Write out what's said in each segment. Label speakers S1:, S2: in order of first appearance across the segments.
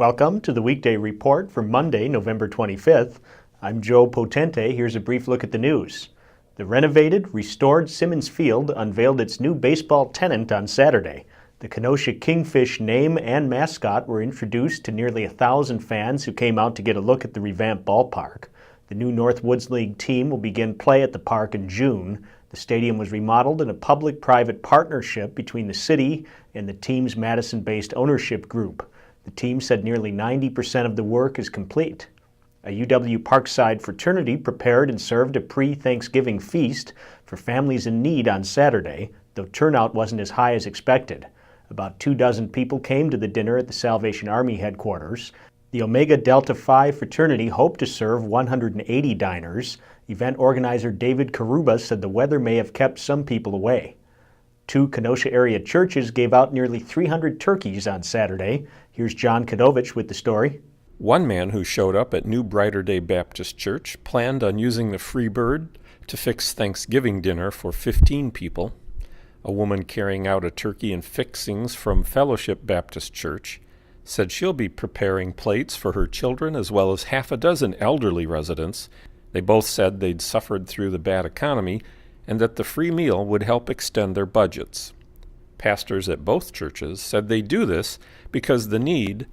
S1: Welcome to the Weekday Report for Monday, November 25th. I'm Joe Potente. Here's a brief look at the news. The renovated, restored Simmons Field unveiled its new baseball tenant on Saturday. The Kenosha Kingfish name and mascot were introduced to nearly 1,000 fans who came out to get a look at the revamped ballpark. The new North Woods League team will begin play at the park in June. The stadium was remodeled in a public-private partnership between the city and the team's Madison-based ownership group. The team said nearly 90% of the work is complete. A UW-Parkside fraternity prepared and served a pre-Thanksgiving feast for families in need on Saturday, though turnout wasn't as high as expected. About 24 people came to the dinner at the Salvation Army headquarters. The Omega Delta Phi fraternity hoped to serve 180 diners. Event organizer David Karuba said the weather may have kept some people away. 2 Kenosha-area churches gave out nearly 300 turkeys on Saturday. Here's John Kadovich with the story.
S2: One man who showed up at New Brighter Day Baptist Church planned on using the free bird to fix Thanksgiving dinner for 15 people. A woman carrying out a turkey and fixings from Fellowship Baptist Church said she'll be preparing plates for her children as well as half a dozen elderly residents. They both said they'd suffered through the bad economy and that the free meal would help extend their budgets. Pastors at both churches said they do this because the need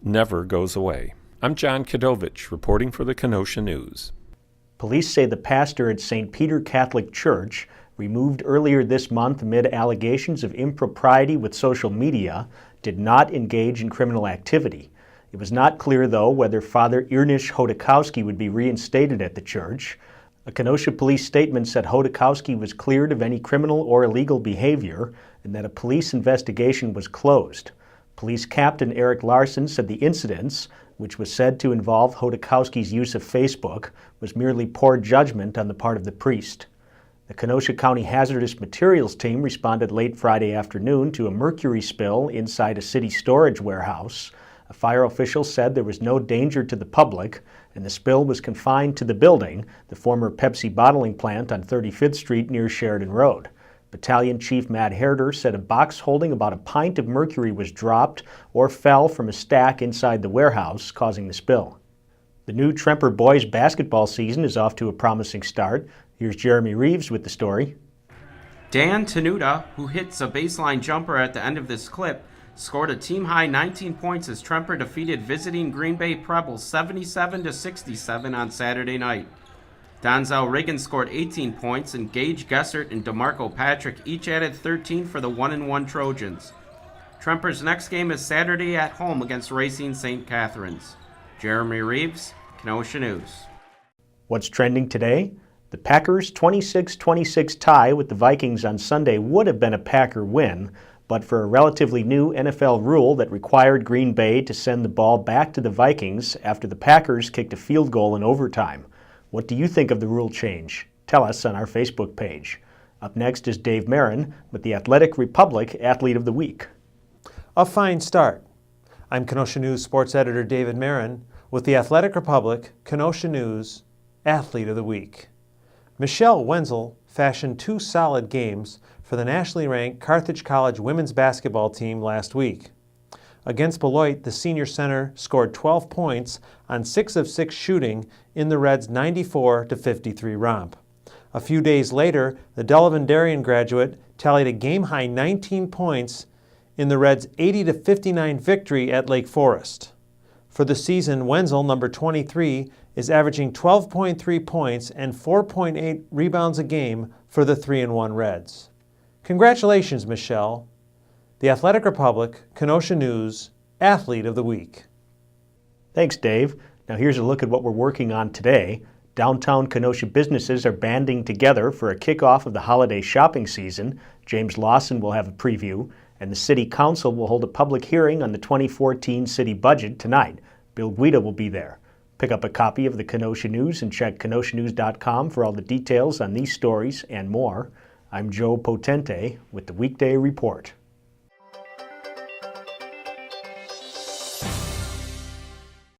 S2: never goes away. I'm John Kadovich, reporting for the Kenosha News.
S1: Police say the pastor at St. Peter Catholic Church, removed earlier this month amid allegations of impropriety with social media, did not engage in criminal activity. It was not clear, though, whether Father Irnish Hodakowski would be reinstated at the church. A Kenosha police statement said Hodakowski was cleared of any criminal or illegal behavior and that a police investigation was closed. Police Captain Eric Larson said the incidents, which was said to involve Hodakowski's use of Facebook, was merely poor judgment on the part of the priest. The Kenosha County Hazardous Materials team responded late Friday afternoon to a mercury spill inside a city storage warehouse. A fire official said there was no danger to the public, and the spill was confined to the building, the former Pepsi bottling plant on 35th Street near Sheridan Road. Battalion Chief Matt Herder said a box holding about a pint of mercury was dropped or fell from a stack inside the warehouse, causing the spill. The new Tremper boys basketball season is off to a promising start. Here's Jeremy Reeves with the story.
S3: Dan Tenuta, who hits a baseline jumper at the end of this clip, scored a team-high 19 points as Tremper defeated visiting Green Bay Prebles 77-67 on Saturday night. Donzel Riggin scored 18 points, and Gage Gessert and DeMarco Patrick each added 13 for the 1-1 Trojans. Tremper's next game is Saturday at home against Racine St. Catharines. Jeremy Reeves, Kenosha News.
S1: What's trending today? The Packers' 26-26 tie with the Vikings on Sunday would have been a Packer win, but for a relatively new NFL rule that required Green Bay to send the ball back to the Vikings after the Packers kicked a field goal in overtime. What do you think of the rule change? Tell us on our Facebook page. Up next is Dave Marin with the Athletic Republic Athlete of the Week.
S4: A fine start. I'm Kenosha News sports editor David Marin with the Athletic Republic Kenosha News Athlete of the Week. Michelle Wenzel fashioned 2 solid games for the nationally ranked Carthage College women's basketball team last week. Against Beloit, the senior center scored 12 points on 6 of 6 shooting in the Reds' 94-53 romp. A few days later, the Delavan Darien graduate tallied a game-high 19 points in the Reds' 80-59 victory at Lake Forest. For the season, Wenzel, number 23, is averaging 12.3 points and 4.8 rebounds a game for the 3-1 Reds. Congratulations, Michelle. The Athletic Republic, Kenosha News, Athlete of the Week.
S1: Thanks, Dave. Now here's a look at what we're working on today. Downtown Kenosha businesses are banding together for a kickoff of the holiday shopping season. James Lawson will have a preview, and the City Council will hold a public hearing on the 2014 city budget tonight. Bill Guida will be there. Pick up a copy of the Kenosha News and check kenoshanews.com for all the details on these stories and more. I'm Joe Potente with the Weekday Report.